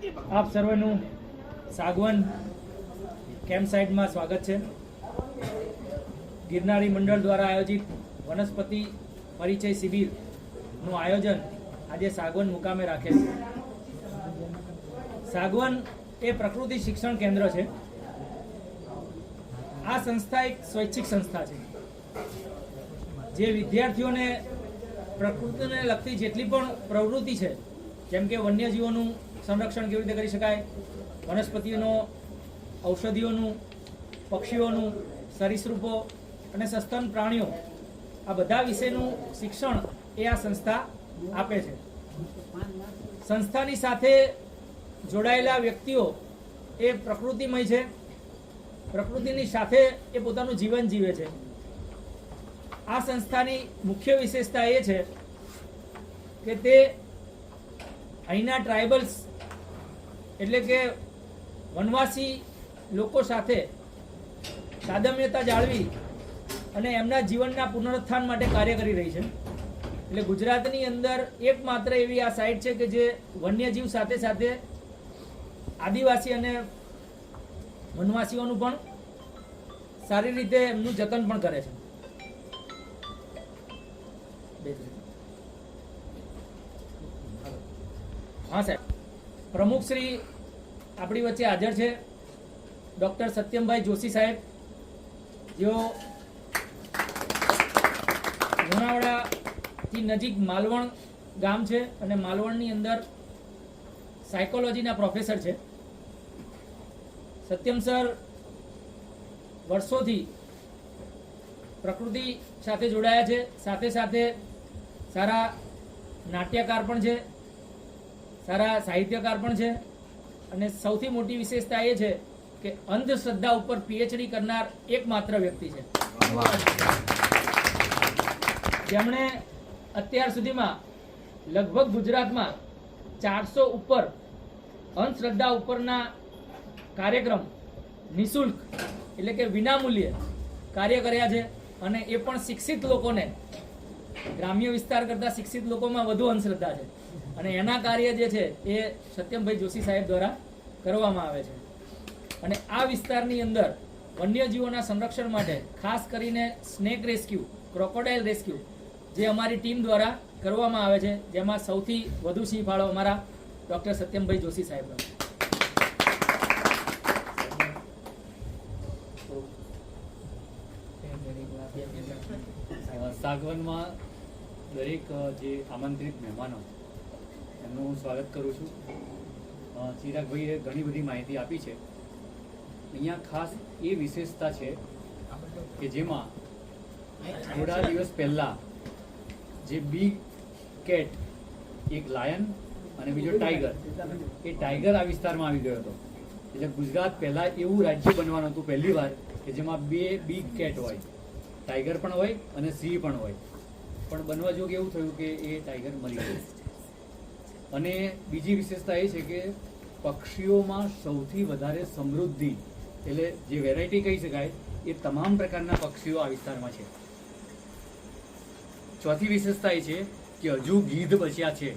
આપ સર્વનું સાગવન કેમ્પ સાઇટમાં સ્વાગત છે. ગિરનારી મંડળ દ્વારા આયોજિત વનસ્પતિ પરિચય શિબિરનું આયોજન આજે સાગવન મુકામે રાખેલ છે. સાગવન એ પ્રકૃતિ શિક્ષણ કેન્દ્ર છે. આ સંસ્થા એક સ્વૈચ્છિક સંસ્થા છે જે વિદ્યાર્થીઓને પ્રકૃતિને લગતી જેટલી પણ પ્રવૃત્તિ છે, જેમ કે વન્યજીવોનું સંરક્ષણ કેવી રીતે કરી શકાય, વનસ્પતિઓનો, ઔષધિઓનું, પક્ષીઓનું, સરીસૃપો અને સસ્તન પ્રાણીઓ, આ બધા વિશેનું શિક્ષણ એ આ સંસ્થા આપે છે. સંસ્થાની સાથે જોડાયેલા વ્યક્તિઓ એ પ્રકૃતિમય છે, પ્રકૃતિની સાથે એ પોતાનું જીવન જીવે છે. આ સંસ્થાની મુખ્ય વિશેષતા એ છે કે તે અહીંના ટ્રાઇબલ્સ એટલે કે વનવાસી લોકો સાથે સાદમ્યતા જાળવી અને એમના જીવનના પુનરુત્થાન માટે કાર્ય કરી રહી છે. એટલે ગુજરાતની અંદર એકમાત્ર એવી આ સાઇટ છે કે જે વન્યજીવ સાથે સાથે આદિવાસી અને વનવાસીઓનું પણ સારી રીતે એમનું જતન પણ કરે છે. હા સાહેબ, પ્રમુખ શ્રી આપણી વચ્ચે હાજર છે ડૉક્ટર સત્યમભાઈ જોશી સાહેબ, જેઓ લુણાવાડાથી નજીક માલવણ ગામ છે અને માલવણની અંદર સાયકોલોજીના પ્રોફેસર છે. સત્યમ સર વર્ષોથી પ્રકૃતિ સાથે જોડાયા છે, સાથે સાથે સારા નાટ્યકાર પણ છે, સારા સાહિત્યકાર પણ છે અને સૌથી મોટી વિશેષતા એ છે કે અંધશ્રદ્ધા ઉપર પીએચડી કરનાર એકમાત્ર વ્યક્તિ છે, જેમણે અત્યાર સુધીમાં લગભગ ગુજરાતમાં 400 ઉપર અંધશ્રદ્ધા ઉપરના કાર્યક્રમ નિઃશુલ્ક એટલે કે વિનામૂલ્યે કાર્ય કર્યા છે અને એ પણ શિક્ષિત લોકોને, ગ્રામ્ય વિસ્તાર કરતાં શિક્ષિત લોકોમાં વધુ અંધશ્રદ્ધા છે અને એના કાર્ય જે છે એ સત્યમભાઈ જોશી સાહેબ દ્વારા કરવામાં આવે છે. અને આ વિસ્તારની અંદર વન્યજીવોના સંરક્ષણ માટે ખાસ કરીને સ્નેક રેસ્ક્યુ, ક્રોકોડાઇલ રેસ્ક્યુ જે અમારી ટીમ દ્વારા કરવામાં આવે છે, જેમાં સૌથી વધુ સિંહ ફાળો અમારા ડૉક્ટર સત્યમભાઈ જોશી સાહેબનો. સાગવનમાં દરેક જે આમંત્રિત મહેમાનો એમનું હું સ્વાગત કરું છું. ચિરાગભાઈએ ઘણી બધી માહિતી આપી છે. અહીંયા ખાસ એ વિશેષતા છે કે જેમાં થોડા દિવસ પહેલાં જે બિગ કેટ, એક લાયન અને બીજો ટાઈગર, એ ટાઈગર આ વિસ્તારમાં આવી ગયો હતો. એટલે ગુજરાત પહેલાં એવું રાજ્ય બનવાનું હતું પહેલી વાર કે જેમાં 2 બિગ કેટ હોય, ટાઈગર પણ હોય અને સિંહ પણ હોય. પણ બનવા જોગ એવું થયું કે એ ટાઈગર મરી ગયું. અને બીજી વિશેષતા એ છે કે પક્ષીઓમાં સૌથી વધારે સમૃદ્ધિ એટલે જે વેરાયટી કહી શકાય એ તમામ પ્રકારના પક્ષીઓ આ વિસ્તારમાં છે. ચોથી વિશેષતા એ છે કે હજુ ગીધ બચ્યા છે.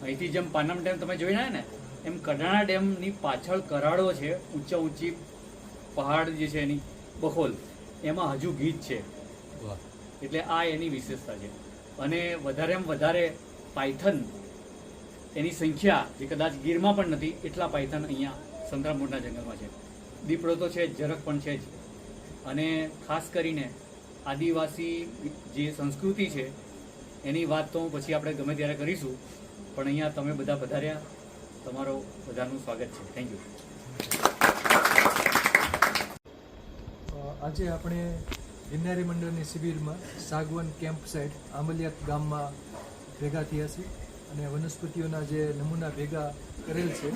અહીંથી જેમ પાનમ ડેમ તમે જોઈ ને એમ કડાણા ડેમની પાછળ કરાડો છે, ઊંચી પહાડ જે છે એની બખોલ, એમાં હજુ ગીધ છે. એટલે આ એની વિશેષતા છે. અને વધારેમાં વધારે પાયથન એની સંખ્યા જે કદાચ ગીરમાં પણ નથી એટલા પાયથન અહીંયા સંતરામપુરના જંગલમાં છે. દીપડો તો છે જ, ઝરખ પણ છે જ. અને ખાસ કરીને આદિવાસી જે સંસ્કૃતિ છે એની વાત તો પછી આપણે ગમે ત્યારે કરીશું, પણ અહીંયા તમે બધા પધાર્યા, તમારો બધાનું સ્વાગત છે. Thank you. આજે આપણે ગિરનારી મંડળની શિબિરમાં સાગવન કેમ્પ સાઇટ આંબલિયાત ગામમાં ભેગા થયા છીએ અને વનસ્પતિઓના જે નમૂના ભેગા કરેલ છે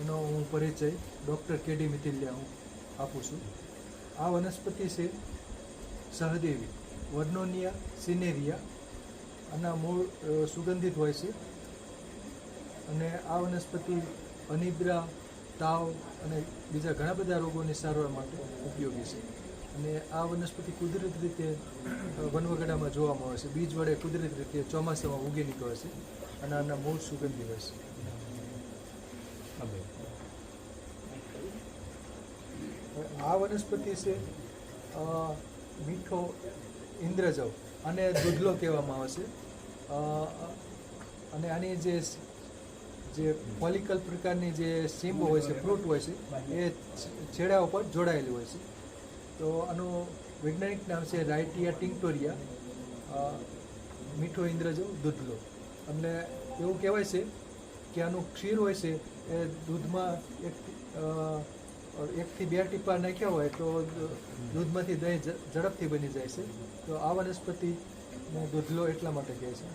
એનો હું પરિચય ડૉક્ટર કેડી મિતિલિયા હું આપું છું. આ વનસ્પતિ છે સહદેવી, વર્નોનિયા સિનેરિયા. આના મૂળ સુગંધિત હોય છે અને આ વનસ્પતિ અનિદ્રા, તાવ અને બીજા ઘણા બધા રોગોની સારવાર માટે ઉપયોગી છે. અને આ વનસ્પતિ કુદરતી રીતે વનવગડામાં જોવામાં આવે છે. બીજ વડે કુદરતી રીતે ચોમાસામાં ઉગી નીકળે છે અને આના મૂળ સુગંધી હોય છે. ખબર. આ વનસ્પતિ છે મીઠો ઇન્દ્રજવ, આને દૂધલો કહેવામાં આવે છે. અને આની જે ફોલિકલ પ્રકારની જે સીંબ હોય છે, ફ્રૂટ હોય છે, એ છેડા ઉપર જોડાયેલી હોય છે. તો આનું વૈજ્ઞાનિક નામ છે રાઇટિયા ટિંક્ટોરિયા, મીઠો ઇન્દ્રજવ દૂધલો. એટલે એવું કહેવાય છે કે આનું ક્ષીર હોય છે એ દૂધમાં 1 થી 2 ટીપા નાખ્યા હોય તો દૂધમાંથી દહીં ઝડપથી બની જાય છે. તો આ વનસ્પતિને દૂધલો એટલા માટે કહે છે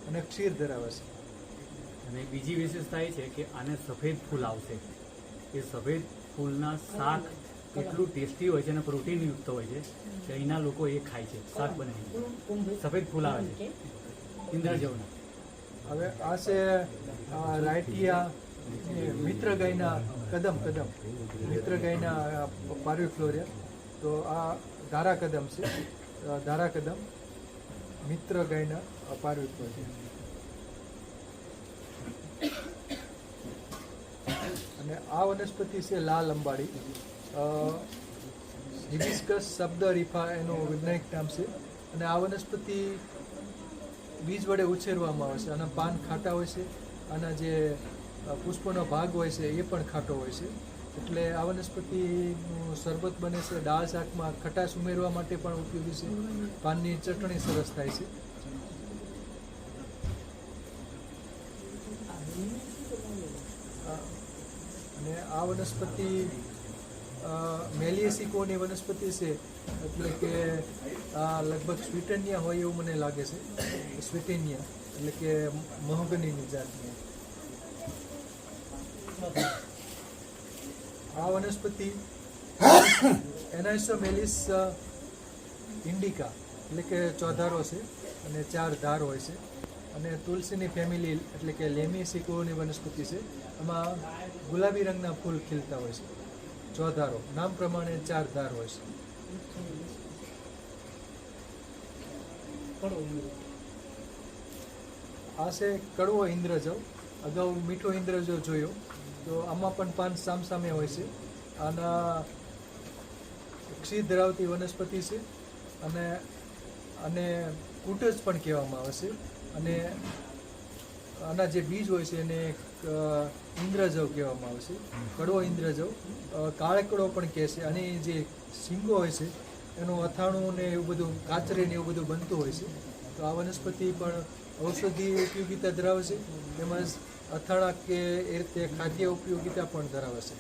અને ક્ષીર ધરાવે છે. અને બીજી વિશેષતા એ છે કે આને સફેદ ફૂલ આવશે. એ સફેદ ફૂલના શાક એટલું ટેસ્ટી હોય છે અને પ્રોટીનયુક્ત હોય છે કે અહીંના લોકો એ ખાય છે શાક બનાવીને. સફેદ ફૂલ આવે છે ઇન્દ્રજવના. હવે આ છે રાઇટિયા મિત્ર ગાયના કદમ મિત્ર ગાયના પાર્વિફ્લોરિયા. તો આ ધારા કદમ છે, ધારા કદમ મિત્ર ગાયના પાર્વિફ્લોરિયા. અને આ વનસ્પતિ છે લાલ અંબાડી. હિબિસ્કસ શબ્દ રીફા એનું વૈજ્ઞાનિક નામ છે. અને આ વનસ્પતિ બીજ વડે ઉછેરવામાં આવે છે. આના પાન ખાટા હોય છે, આના જે પુષ્પનો ભાગ હોય છે એ પણ ખાટો હોય છે. એટલે આ વનસ્પતિનું શરબત બને છે, દાળ શાકમાં ખટાશ ઉમેરવા માટે પણ ઉપયોગી છે. પાનની ચટણી સરસ થાય છે. અને આ વનસ્પતિ મેલિયેસિકોની વનસ્પતિ છે, એટલે કે આ લગભગ સ્વીટનિયા હોય એવું મને લાગે છે. સ્વીટનિયા એટલે કે મહોગનીની જાતની. આ વનસ્પતિ એનાઇસોમેલિસ ઇન્ડિકા એટલે કે ચોધારો છે અને 4 ધાર હોય છે. અને તુલસીની ફેમિલી એટલે કે લેમિસિકોની વનસ્પતિ છે. એમાં ગુલાબી રંગના ફૂલ ખીલતા હોય છે. ચોધારો નામ પ્રમાણે 4 ધાર હોય છે. આ છે કડવો ઇન્દ્રજવ. અગાઉ મીઠો ઇન્દ્રજવ જોયો, તો આમાં પણ પાન સામસામે હોય છે. આના ક્ષીર ધરાવતી વનસ્પતિ છે અને કુટજ પણ કહેવામાં આવે છે. અને આના જે બીજ હોય છે એને ઇન્દ્રજવ કહેવામાં આવે છે, કડવો ઇન્દ્રજવ. કાળકડો પણ કહે છે. અને જે શીંગો હોય છે એનું અથાણું ને એવું બધું, કાચરી ને એવું બધું બનતું હોય છે. તો આ વનસ્પતિ પણ ઔષધીય ઉપયોગિતા ધરાવે છે, તેમજ અથાણા કે એ રીતે ખાદ્ય ઉપયોગિતા પણ ધરાવે છે.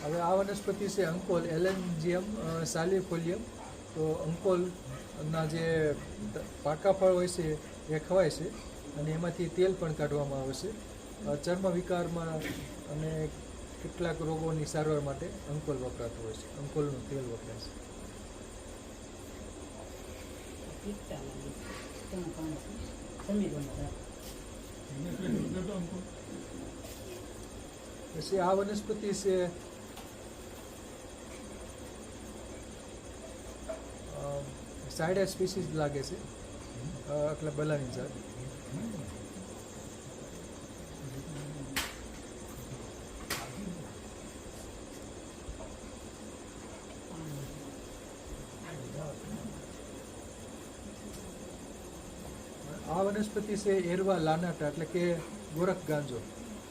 હવે આ વનસ્પતિ છે અંકોલ, એલેન્જિયમ સાલિફોલિયમ. તો અંકોલના જે પાકા ફળ હોય છે એ ખવાય છે અને એમાંથી તેલ પણ કાઢવામાં આવે છે. ચર્મ વિકારમાં અને કેટલાક રોગોની સારવાર માટે અંકોલ વપરાતું હોય છે. અંકોલનું તેલ વપરાય છે. પછી આ વનસ્પતિ છે સાઇડર સ્પીસીસ લાગે છે, એટલે બલાની જાત. આ વનસ્પતિ છે એરવા લાનાટા એટલે કે ગોરખ ગાંજો.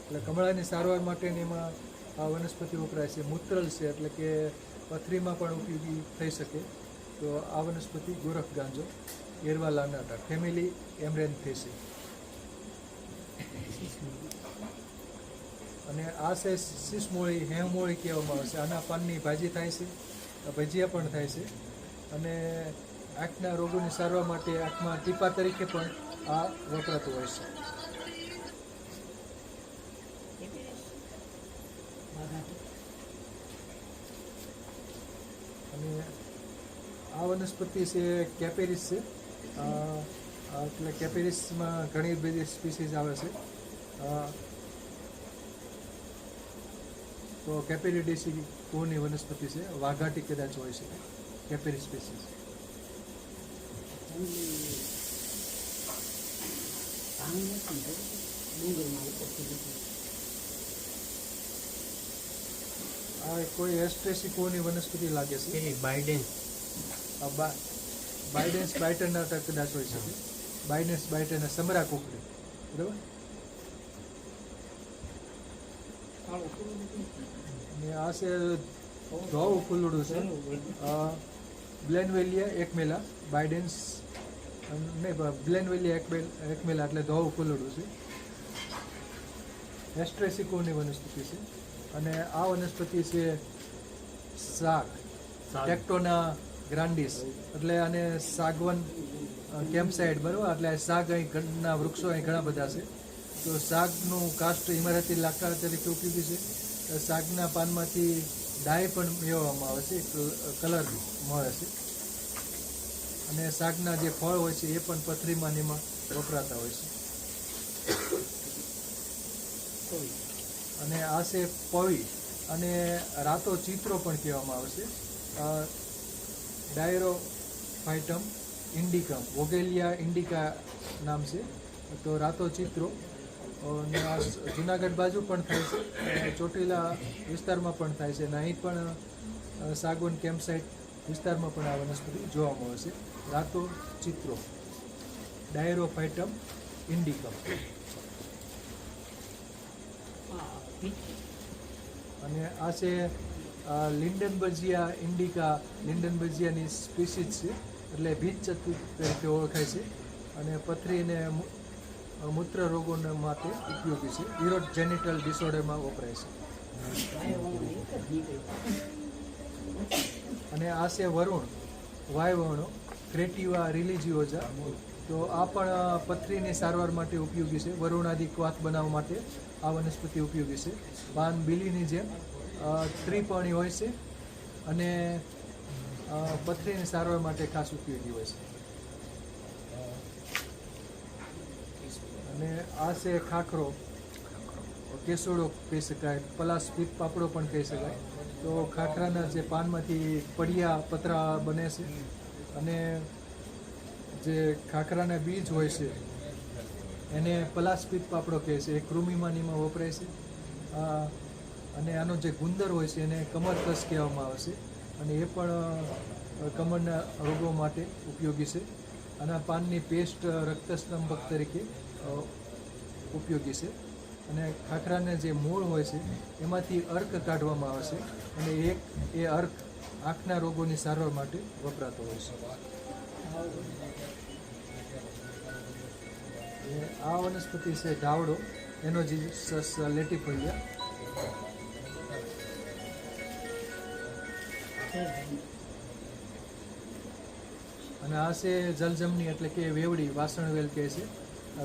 એટલે કમળાની સારવાર માટેની એમાં આ વનસ્પતિ વપરાય છે. મૂત્રલ છે એટલે કે પથરીમાં પણ ઉપયોગી થઈ શકે. તો આ વનસ્પતિ ગોરખ ગાંજો, એરવા લાનાટા, ફેમિલી એમરેન્થેસી. અને આ છે શીશમોળી, હેવમોળી કહેવામાં આવે છે. આના પાનની ભાજી થાય છે, ભજીયા પણ થાય છે. અને આંખના રોગોની સારવાર માટે આંખમાં ટીપા તરીકે પણ આ વપરાતું હોય છે. અને આ વનસ્પતિ છે કેપેરિસ છે. એટલે કેપેરિસમાં ઘણી બધી સ્પીસીસ આવે છે. તો કેપેરિડેસી કોની વનસ્પતિ છે, વાઘાટી કદાચ હોય છે કેપેરિસ સ્પીસીસ. આ કોઈ એસ્ટ્રેસિકોની વનસ્પતિ લાગે છે. બાઇડેન આ બાઇડેન્સ બાઇટરના કદાચ હોઈ શકે. બાઇડેન્સ બાઇટરના સમરા કોકડી, બરાબર. અને આ છે ધોવું ફૂલડું છે. બ્લેનવેલિયા એકમેલા બાઇડેન્સ નહીં, બ્લેનવેલિયા એકમેલા એટલે ધોવું ફૂલડું છે. એસ્ટ્રેસિકોની વનસ્પતિ છે. અને આ વનસ્પતિ છે શાક, ટેક્ટોના ગ્રાન્ડિસ, એટલે આને સાગવન કેમ્પસાઇટ, બરાબર. એટલે શાક અહીં ઘરના વૃક્ષો અહીં ઘણા બધા છે. તો શાકનું કાસ્ટ ઇમારતી લાકડા તરીકે ઉપયોગી છે. શાકના પાનમાંથી ડાય પણ મેળવવામાં આવે છે, કલર મળે છે. અને શાકના જે ફળ હોય છે એ પણ પથરીમાં ને એમાં વપરાતા હોય છે. અને આ છે પવી, અને રાતો ચિત્રો પણ કહેવામાં આવે છે. ડાયરોફાઇટમ ઇન્ડિકમ, વોગેલિયા ઇન્ડિકા નામ છે. તો રાતો ચિત્રો, અને આ જુનાગઢ બાજુ પણ થાય છે, ચોટીલા વિસ્તારમાં પણ થાય છે, અને અહીં પણ સાગવન કેમ્પસાઇટ વિસ્તારમાં પણ આ વનસ્પતિ જોવા મળે છે. રાતો ચિત્રો, ડાયરોફાઇટમ ઇન્ડિકમ. અને આ છે લિન્ડનબર્જિયા ઇન્ડિકા, લિન્ડનબર્જિયાની સ્પીસીસ છે, એટલે ભીત ચતુર તરીકે ઓળખાય છે. અને પથરીને મૂત્ર રોગો માટે ઉપયોગી છે. યુરોજેનિટલ ડિસઓર્ડરમાં વપરાય છે. અને આ છે વરુણ, વાયવર્ણો, ક્રેટિવા રિલિજિયોઝા. તો આ પણ પથરીની સારવાર માટે ઉપયોગી છે. વરુણાદિ ક્વાથ બનાવવા માટે આ વનસ્પતિ ઉપયોગી છે. પાન બીલીની જેમ ત્રિપર્ણી હોય છે, અને પથરીની સારવાર માટે ખાસ ઉપયોગી હોય છે. અને આ છે ખાખરો, કેસુડો કહી શકાય, પલાસ પીપ પાપડો પણ કહી શકાય. તો ખાખરાના જે પાનમાંથી પડિયા પતરા બને છે, અને જે ખાખરાના બીજ હોય છે એને પલાસ પીપ પાપડો કહે છે. એ કૃમિમાનીમાં વપરાય છે. અને આનો જે ગુંદર હોય છે એને કમરકસ કહેવામાં આવે છે, અને એ પણ કમરના રોગો માટે ઉપયોગી છે. આના પાનની પેસ્ટ રક્તસ્તંભક તરીકે ઉપયોગી છે. અને ખાખરાના જે મૂળ હોય છે એમાંથી અર્ક કાઢવામાં આવે છે, અને એ અર્ક આંખના રોગોની સારવાર માટે વપરાતો હોય છે. આ વનસ્પતિ છે ધાવડો, એનોજીસસ લેટિફોલિયા. અને આ છે જલજમની, એટલે કે વેવડી, વાસણ વેલ કહે છે.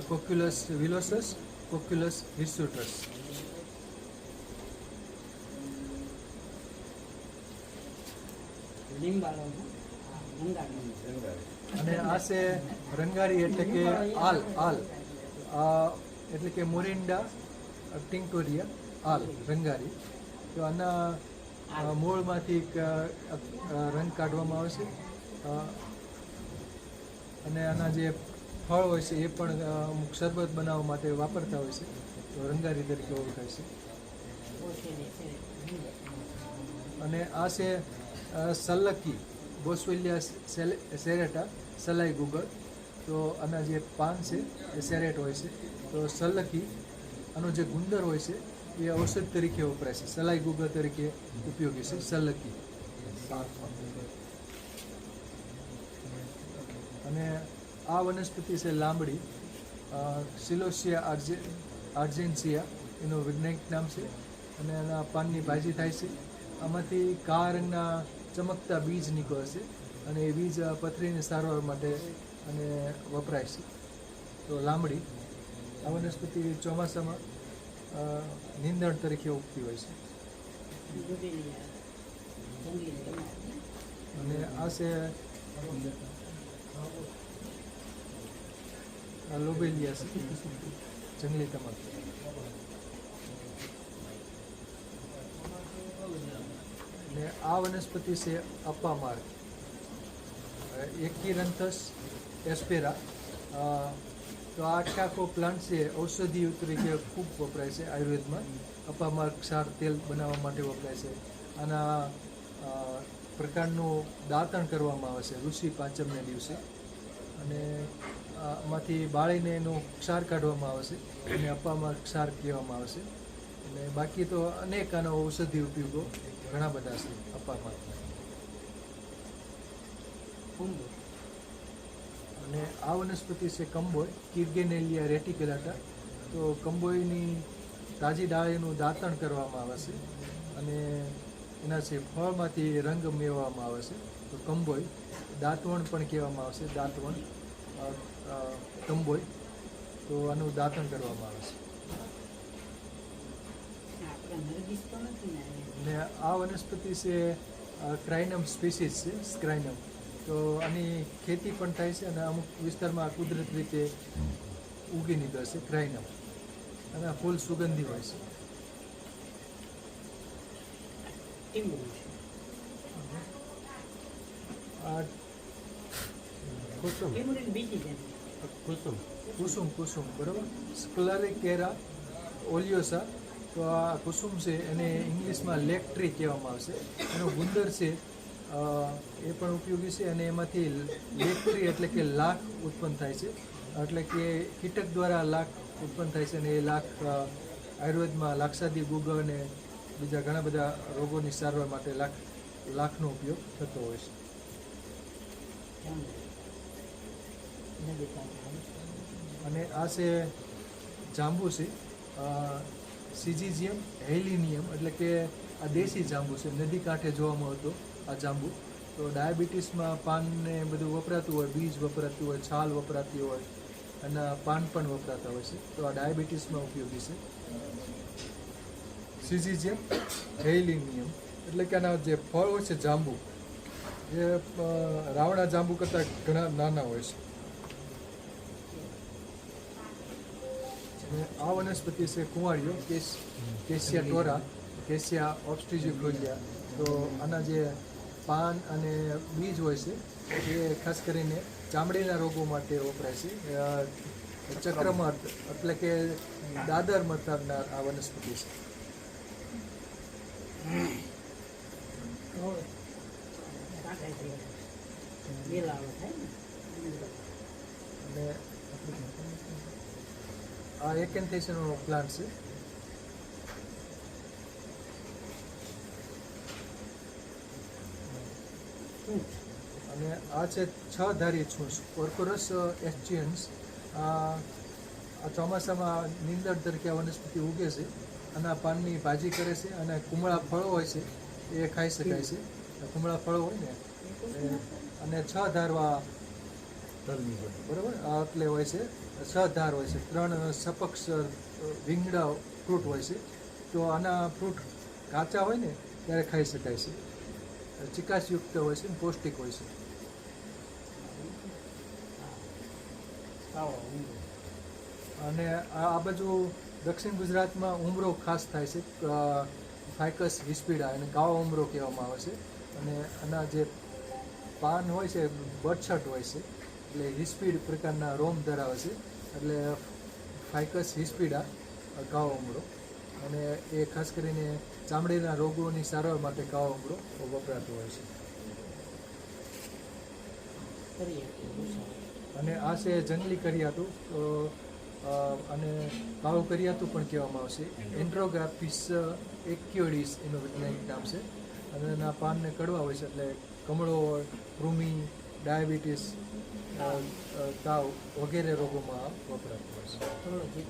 કોક્યુલસ વિલોસસ, કોક્યુલસ હિર્સુટસ. અને આ છે રંગારી, એટલે કે આલ, એટલે કે મોરિન્ડા ટિંકોરિયા, આલ, રંગારી. તો આના મૂળમાંથી રંગ કાઢવામાં આવે છે. અને આના જે ફળ હોય છે એ પણ અમુક શરબત બનાવવા માટે વાપરતા હોય છે. તો રંગારી તરીકે ઓળખાય છે. અને આ છે સલ્લકી, બોસ્વેલિયા સેરેટા, સલાઈ ગુગળ. તો આના જે પાન છે એ સેરેટ હોય છે. તો સલ્લકી, આનો જે ગુંદર હોય છે એ ઔષધ તરીકે વપરાય છે. સલાઈ ગુગળ તરીકે ઉપયોગી છે સલ્લકી. અને આ વનસ્પતિ છે લાંબડી, સિલોસિયા આર્જેન્સિયા એનું વૈજ્ઞાનિક નામ છે. અને એના પાનની ભાજી થાય છે. આમાંથી કાળા રંગના ચમકતા બીજ નીકળે છે, અને એ બીજ પથરીની સારવાર માટે અને વપરાય છે. તો લાંબડી, આ વનસ્પતિ ચોમાસામાં નીંદણ તરીકે ઉગતી હોય છે. અને આ છે લોબેલિયા છે, જંગલી તમાકુ. અને આ વનસ્પતિ છે અપામાર્ક, એકીરંથસ એસ્પેરા. તો આ આખો પ્લાન્ટ છે ઔષધિ તરીકે ખૂબ વપરાય છે આયુર્વેદમાં. અપામાં ક્ષાર તેલ બનાવવા માટે વપરાય છે. આના પ્રકારનું દાંતણ કરવામાં આવે છે ઋષિ પાંચમને દિવસે, અને આમાંથી બાળીને એનો ક્ષાર કાઢવામાં આવે છે અને અપામાં ક્ષાર કહેવામાં આવે છે. અને બાકી તો અનેક આના ઔષધિ ઉપયોગો ઘણા બધા છે અપામાં. અને આ વનસ્પતિ છે કંબોય, કિર્ગેનેલિયા રેટિક્યુલાટા. તો કંબોયની તાજી ડાળીનું દાંતણ કરવામાં આવે છે અને એના છે ફળમાંથી રંગ મેળવવામાં આવે છે. તો કંબોય દાંતવણ પણ કહેવામાં આવે છે, દાંતવણ કંબોય. તો આનું દાંતણ કરવામાં આવે છે. અને આ વનસ્પતિ છે ક્રાઇનમ સ્પીસીસ છે, સ્ક્રાઇનમ. તો આની ખેતી પણ થાય છે અને અમુક વિસ્તારમાં કુદરત રીતે ઉગી નીકળે છે ક્રાઇનમ, અને આ ફૂલ સુગંધી હોય છે. આ કુસુમ બરાબર, સ્ક્લેરિકેરા ઓલિયોસા. તો આ કુસુમ છે એને ઇંગ્લિશમાં લેક ટ્રી કહેવામાં આવશે. એનો ગુંદર છે એ પણ ઉપયોગી છે, અને એમાંથી લેક ટ્રી એટલે કે લાખ ઉત્પન્ન થાય છે. એટલે કે કીટક દ્વારા લાખ ઉત્પન્ન થાય છે, અને એ લાખ આયુર્વેદમાં લાક્ષાદી ગુગ અને બીજા ઘણા બધા રોગોની સારવાર માટે લાખનો ઉપયોગ થતો હોય છે. અને આ છે જાંબુ છે, સિજીજીયમ હેલિનિયમ, એટલે કે આ દેશી જાંબુ છે, નદી કાંઠે જોવા મળતો આ જાંબુ. તો ડાયાબિટીસમાં પાનને બધું વપરાતું હોય, બીજ વપરાતું હોય, છાલ વપરાતી હોય, અને પાન પણ વપરાતા હોય છે. તો આ ડાયાબિટીસમાં ઉપયોગી છે. સિજીજીયમ હેલિનિયમ એટલે કે આના જે ફળ હોય છે જાંબુ, એ રાવણા જાંબુ કરતાં ઘણા નાના હોય છે. અને આ વનસ્પતિ છે કુંવાળીઓ, કેસિયા ટોરા, કેસિયા ઓબ્સ્ટ્રીજિફોલિયા. તો આના જે પાન અને બીજ હોય છે એ ખાસ કરીને ચામડીના રોગો માટે વપરાય છે. ચક્રમર્ત એટલે કે દાદર મતલબના આ વનસ્પતિ છે. અને આ એકેન્થેશનનો પ્લાન્ટ છે. અને આ છે 6 ધારી છૂંછ, કોર્કોરસ એસ્ચિયન્સ. આ ચોમાસામાં નીંદર તરીકે આ વનસ્પતિ ઉગે છે, અને આ પાનની ભાજી કરે છે, અને કુમળા ફળો હોય છે એ ખાઈ શકાય છે. કુમળા ફળો હોય ને અને 6 ધારવા બરાબર એટલે હોય છે, 6 ધાર હોય છે, 3 સપક્ષ રીંગણા ફ્રૂટ હોય છે. તો આના ફ્રૂટ કાચા હોય ને ત્યારે ખાઈ શકાય છે, ચિકાસયુક્ત હોય છે, પૌષ્ટિક હોય છે. અને આ બાજુ દક્ષિણ ગુજરાતમાં ઉમરો ખાસ થાય છે, ફાઇકસ હિસ્પિડા, એને કાળો ઉમરો કહેવામાં આવે છે. અને આના જે પાન હોય છે બરછટ હોય છે, એટલે હિસ્પીડ પ્રકારના રોમ ધરાવે છે, એટલે ફાઇકસ હિસ્પિડા કાળો ઉમરો. અને એ ખાસ કરીને ચામડીના રોગોની સારવાર માટે કાળો ઉમરો વપરાતો હોય છે. અને આ છે જંગલી કરિયાતું, અને કાળું કરિયાતું પણ કહેવામાં આવશે. એન્ડ્રોગ્રાફિસ એક્યોડિસ એનું વૈજ્ઞાનિક નામ છે. અને એના પાનને કડવા હોય છે, એટલે કમળો, કૃમિ, ડાયાબિટીસ, તાવ વગેરે રોગોમાં વપરાતું હોય છે.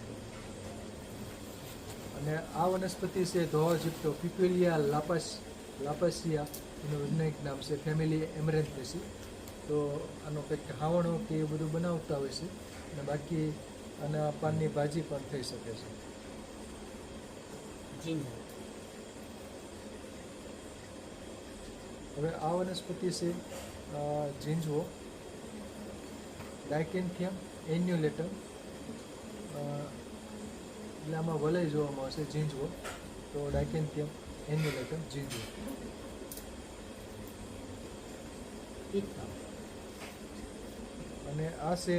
અને આ વનસ્પતિ છે ધોવાજીપ્ટો, પિપ્યુલિયા લાપાસિયા એનું વૈજ્ઞાનિક નામ છે, ફેમિલી એમરેન્થેસી. તો આનો કંઈક હાવણો કે એ બધું બનાવતા હોય છે, અને બાકી આના પાનની ભાજી પણ થઈ શકે છે. હવે આ વનસ્પતિ છે ઝીંઝવો, ડાયકેન્થિયમ એન્યુલેટમ. એટલે આમાં વલય જોવામાં આવશે ઝીંઝવો. તો ડાયકેન્થિયમ એન્યુલેટમ ઝીંઝવો. અને આ છે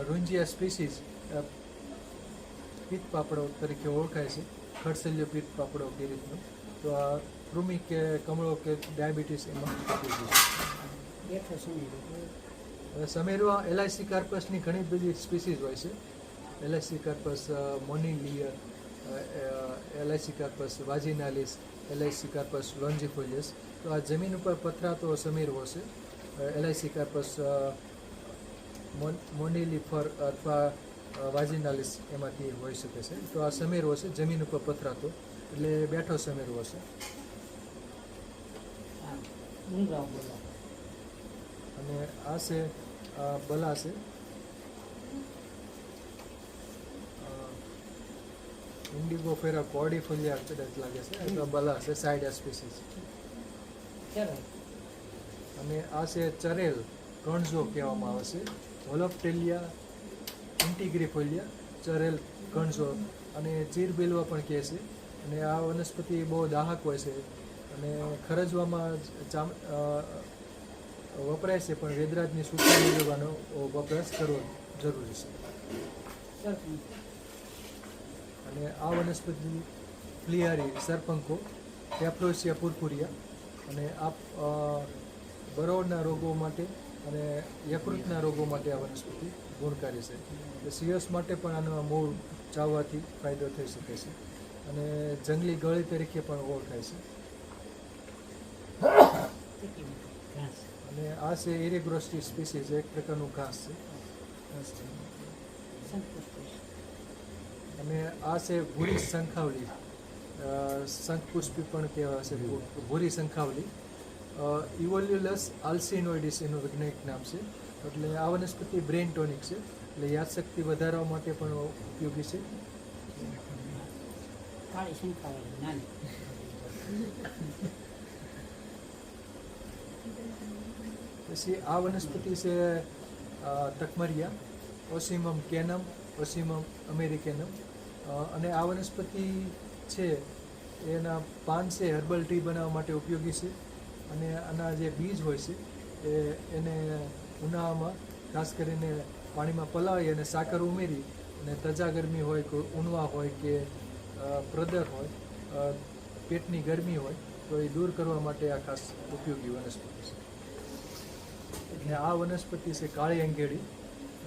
રોંજિયા સ્પીસીસ પિત્ત પાપડો તરીકે ઓળખાય છે, ખડસલિયો પિત્ત પાપડો કે રીતનો. તો આ કૃમિ કે કમળો કે ડાયાબિટીસ એમાં ઉપયોગી છે. હવે સમેરમાં એલાયસી કાર્પસની ઘણી બધી સ્પીસીસ હોય છે. એલાયસી કાર્પસ મોનિલિયર, એલાયસી કાર્પસ વાજિનાલિસ, એલાયસી કાર્પસ લોન્જીફોલિયસ. તો આ જમીન ઉપર પથરાતો સમેરો છે. એલાયસી કાર્પસ મોનિલિફર અથવા વાજિનાલિસ એમાંથી હોઈ શકે છે. તો આ સમેરો છે જમીન ઉપર પથરાતો, એટલે બેઠો સમેરો હશે. અને આ છે બલા છે, ઇન્ડિગોફેરા કોર્ડિફોલિયા કદાચ લાગે છે, અથવા બલા છે, સાઇડ સ્પીસીસ. અને આ છે ચરેલ કણઝો કહેવામાં આવે છે, હોલોપ્ટેલિયા ઇન્ટિગ્રીફોલિયા, ચરેલ કણઝો. અને ચીરબેલવા પણ કહે છે. અને આ વનસ્પતિ બહુ દાહક હોય છે અને ખરજવામાં વપરાય છે, પણ વેદરાજની સૂચના મેળવવાનો વપરાશ કરવો જરૂરી છે. અને આ વનસ્પતિ ફ્લિયારી સરપંખો, ટેપ્રોસિયા પુરપુરિયા. અને આ બરોળના રોગો માટે અને યકૃતના રોગો માટે આ વનસ્પતિ ગુણકારી છે. સિયસ માટે પણ આનો મૂળ ચાવવાથી ફાયદો થઈ શકે છે. અને જંગલી ગળી તરીકે પણ ઓળખાય છે. અને આ છે એરિગ્રોસ્ટી સ્પીસીસ, એક પ્રકારનું ઘાસ છે. અને આ છે ભૂરી શંખાવલી, શંખપુષ્પી પણ કહેવાય છે, ભૂરી શંખાવલી. ઇવોલ્યુલસ આલ્સિનોઇડિસ એનું વૈજ્ઞાનિક નામ છે. એટલે આ વનસ્પતિ બ્રેન ટોનિક છે, એટલે યાદશક્તિ વધારવા માટે પણ ઉપયોગી છે. પછી આ વનસ્પતિ છે તકમરિયા, ઓસિમમ કેનમ, ઓસિમમ અમેરિકેનમ. અને આ વનસ્પતિ છે એના પાન છે હર્બલ ટી બનાવવા માટે ઉપયોગી છે. અને આના જે બીજ હોય છે એને ઉનાળામાં ખાસ કરીને પાણીમાં પલાળી અને સાકર ઉમેરી અને તજા ગરમી હોય કે ઉણવા હોય કે પ્રદર હોય, પેટની ગરમી હોય તો એ દૂર કરવા માટે આ ખાસ ઉપયોગી વનસ્પતિ છે. અને આ વનસ્પતિ છે કાળી અંગેડી,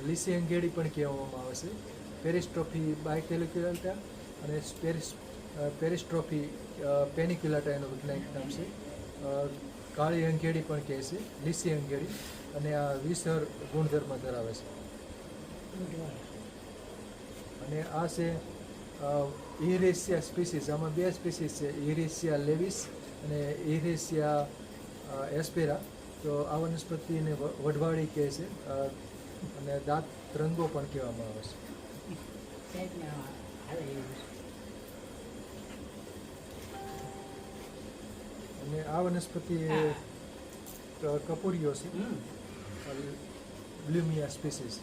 લીસી અંગેડી પણ કહેવામાં આવે છે. પેરિસ્ટ્રોફી બાયકેલિક્યુલાટા અને પેરિસ્ટ્રોફી પેનિક્યુલાટા એનું વૈજ્ઞાનિક નામ છે. કાળી અંગેડી પણ કહે છે, લીસી અંગેડી. અને આ વિષર ગુણધર્મ ધરાવે છે. અને આ છે ઇરેસિયા સ્પીસીસ. આમાં બે સ્પીસીસ છે, ઇરેસિયા લેવિસ અને ઇરેસિયા એસ્પેરા. તો આ વનસ્પતિને વઢવાળી કહે છે અને દાંત રંગો પણ કહેવામાં આવે છે. અને આ વનસ્પતિ કપૂરીઓ છે, બ્લુમિયા સ્પીસીસ.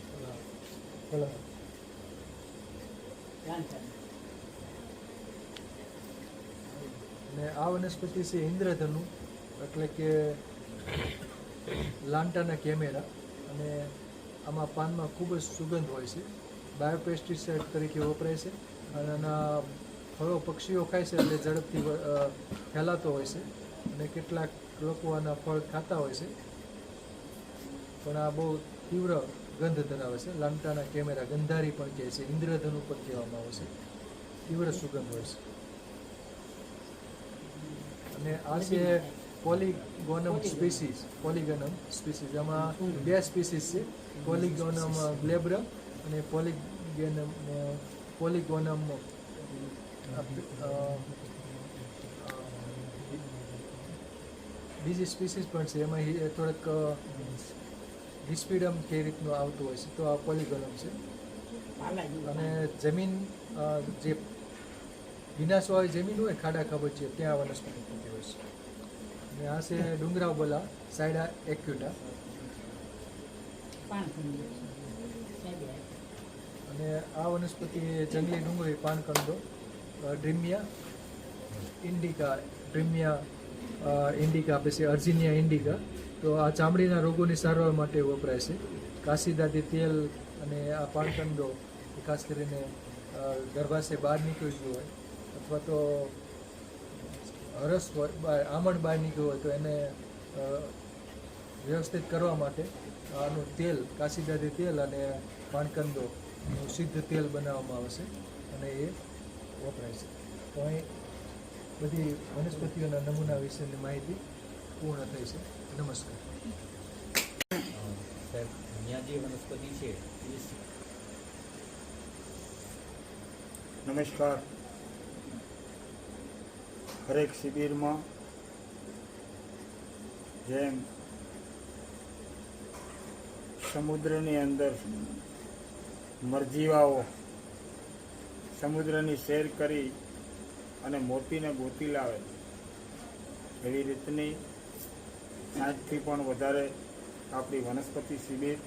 અને આ વનસ્પતિ છે ઇન્દ્રધનુ, એટલે કે લાંટાના કેમેરા. અને આમાં પાનમાં ખૂબ જ સુગંધ હોય છે, બાયોપેસ્ટિસાઇડ તરીકે વપરાય છે. અને આના ફળો પક્ષીઓ ખાય છે એટલે ઝડપથી ફેલાતો હોય છે. અને કેટલાક લોકો આના ફળ ખાતા હોય છે, પણ આ બહુ તીવ્ર ગંધ ધરાવે છે. લાંટાના કેમેરા, ગંધારી પણ કહે છે, ઇન્દ્રધનુ પણ કહેવામાં આવે છે. તીવ્ર સુગંધ હોય છે. અને આ છે પોલિગોનમ સ્પીસીસ. પોલિગોનમ સ્પીસીસ આમાં બે સ્પીસીસ છે, પોલિગોનમ ગ્લેબ્રમ અને પોલિગોનમ બીજી સ્પીસીસ પણ છે. એમાં થોડોક હિસ્પીડમ કે રીતનું આવતું હોય છે. તો આ પોલિગોનમ છે. અને જમીન જે ભીનાશવાળી જમીન હોય, ખાડા ખાબોચીએ, ત્યાં વનસ્પતિ થતી હોય છે. અને આ છે ડુંગરાવ બલા, સાયડા એક્યુટા. અને આ વનસ્પતિ જંગલી ડુંગળી પાનકંદો, ડ્રીમિયા ઇન્ડિકા, ઇન્ડિકા, પછી અર્જિનિયા ઇન્ડિકા. તો આ ચામડીના રોગોની સારવાર માટે વપરાય છે. કાશીદાદી તેલ અને આ પાણકંદો એ ખાસ કરીને ગર્ભાશય બહાર નીકળી ગયું હોય અથવા તો હરસ આમણ બહાર નીકળ્યું હોય તો એને વ્યવસ્થિત કરવા માટે આનું તેલ કાશીદાદી તેલ અને પાણકંદોનું સિદ્ધ તેલ બનાવવામાં આવશે અને એ વપરાય છે. તો અહીં બધી વનસ્પતિઓના નમૂના વિશેની માહિતી પૂર્ણ થઈ છે. નમસ્કાર. સાહેબ, અહીંયા જે વનસ્પતિ છે એ નમસ્કાર. હરેક શિબિરમાં જેમ સમુદ્રની અંદર મરજીવાઓ સમુદ્રની સૈર કરી અને મોતીને ગોતી લાવે એવી રીતની 60થી પણ વધારે આપણી વનસ્પતિ શિબિર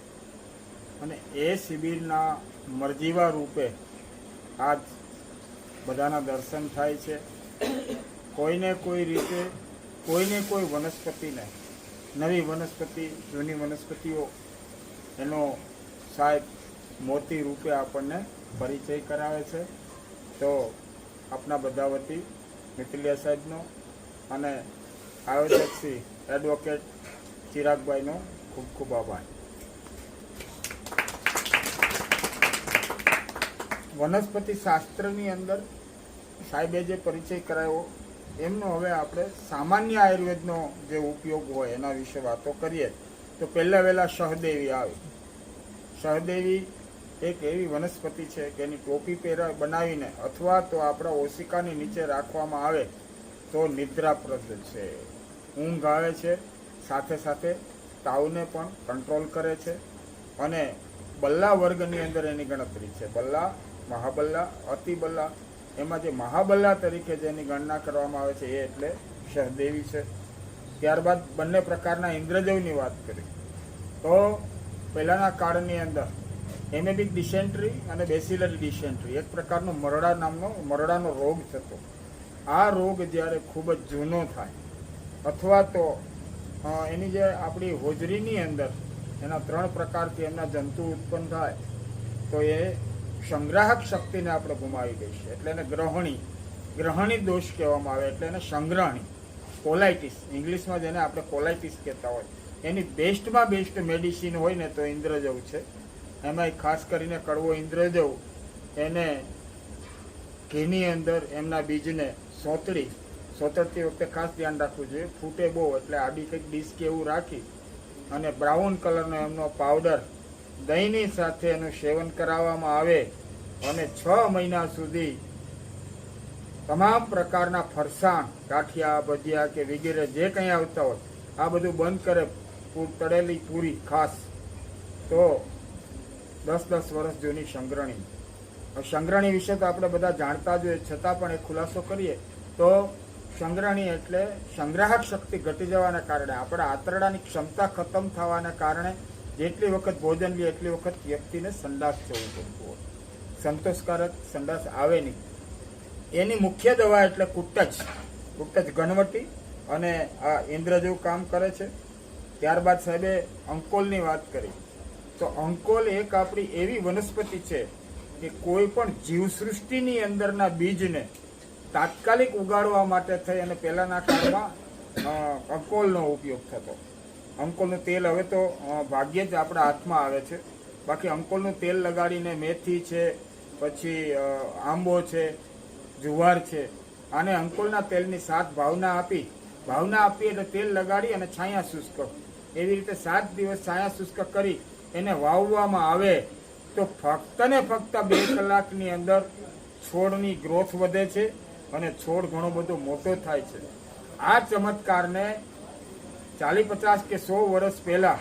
અને એ શિબિરના મરજીવા રૂપે આજ બધાના દર્શન થાય છે. કોઈને કોઈ રીતે કોઈને કોઈ વનસ્પતિને નવી વનસ્પતિ જૂની વનસ્પતિઓ એનો સાહેબ મોતી રૂપે આપણને પરિચય કરાવે છે. તો આપણા બધા વતી મિત્તલિયા સાહેબનો અને આયોજક શ્રી એડવોકેટ ચિરાગભાઈનો ખૂબ ખૂબ આભાર. વનસ્પતિ શાસ્ત્રની અંદર સાહેબે જે પરિચય કરાયો એમનો હવે આપણે સામાન્ય આયુર્વેદનો જે ઉપયોગ હોય એના વિશે વાતો કરીએ તો પહેલાં વહેલા સહદેવી આવે. સહદેવી એક એવી વનસ્પતિ છે કે એની ટોપી બનાવીને અથવા તો આપણા ઓશિકાની નીચે રાખવામાં આવે તો નિદ્રાપ્રદ છે, ઊંઘ આવે છે, સાથે સાથે તાવને પણ કંટ્રોલ કરે છે અને બલ્લા વર્ગની અંદર એની ગણતરી છે. બલ્લા, મહાબલ્લા, અતિબલ્લા, એમાં જે મહાબલ્લા તરીકે જેની ગણના કરવામાં આવે છે એ એટલે સહદેવી છે. ત્યારબાદ બંને પ્રકારના ઇન્દ્રજવની વાત કરી તો પહેલાંના કાળની અંદર એમેબિક ડિસેન્ટ્રી અને બેસિલરી ડિસેન્ટ્રી એક પ્રકારનો મરડાનો રોગ થતો. આ રોગ જ્યારે ખૂબ જ જૂનો થાય અથવા તો એની જે આપણી હોજરીની અંદર એના 3 પ્રકારથી એમના જંતુ ઉત્પન્ન થાય તો એ સંગ્રાહક શક્તિને આપણે ગુમાવી દઈશું. એટલે એને ગ્રહણી દોષ કહેવામાં આવે. એટલે એને સંગ્રહણી, કોલાઇટિસ ઇંગ્લિશમાં જેને આપણે કોલાઇટિસ કહેતા હોય એની બેસ્ટમાં બેસ્ટ મેડિસિન હોય ને તો ઇન્દ્રજવ છે. એમાંય ખાસ કરીને કડવો ઇન્દ્રજવ એને ઘીની અંદર એમના બીજને સોતરતી વખતે ખાસ ધ્યાન રાખવું જોઈએ. ફૂટે બહુ એટલે આડી કંઈક ડીશ કે એવું રાખી અને બ્રાઉન કલરનો એમનો પાવડર દહીંની સાથે એનું સેવન કરાવવામાં આવે અને 6 મહિના સુધી તમામ પ્રકારના ફરસાણ, ગાંઠિયા, ભજીયા કે વગેરે જે કંઈ આવતા હોય આ બધું બંધ કરે. તળેલી પૂરી ખાસ તો 10-10 વર્ષ જૂની સંગ્રહણી. સંગ્રહણી વિશે તો આપણે બધા જાણતા જ હોય, છતાં પણ એ ખુલાસો કરીએ તો સંગ્રહણી એટલે સંગ્રાહક શક્તિ ઘટી જવાના કારણે આપણા આંતરડાની ક્ષમતા ખતમ થવાના કારણે જેટલી વખત ભોજન લે એટલી વખત વ્યક્તિને સંડાસ જવું પડતું હોય, સંતોષકારક સંડાસ આવે નહીં. એની મુખ્ય દવા એટલે કુટ્ટજ ઘનવટી અને આ ઇન્દ્રજવ કામ કરે છે. ત્યારબાદ સાહેબે અંકોલની વાત કરી તો અંકોલ એક આપણી એવી વનસ્પતિ છે કે કોઈ પણ જીવસૃષ્ટિની અંદરના બીજને તાત્કાલિક ઉગાડવા માટે થઈ અને પહેલાંના કાળમાં અંકોલનો ઉપયોગ થતો. અંકોલનું તેલ હવે તો ભાગ્યે જ આપણા હાથમાં આવે છે. બાકી અંકોલનું તેલ લગાડીને મેથી છે, પછી આંબો છે, જુવાર છે, આને અંકોલના તેલની 7 ભાવના આપી એટલે તેલ લગાડી અને છાયા શુષ્ક એવી રીતે 7 દિવસ છાયા શુષ્ક કરી એને વાવવામાં આવે તો ફક્ત ને ફક્ત 2 કલાકની અંદર છોડની ગ્રોથ વધે છે અને છોડ ઘણો બધો મોટો થાય છે. આ ચમત્કારને 40-50 કે 100 વર્ષ પહેલા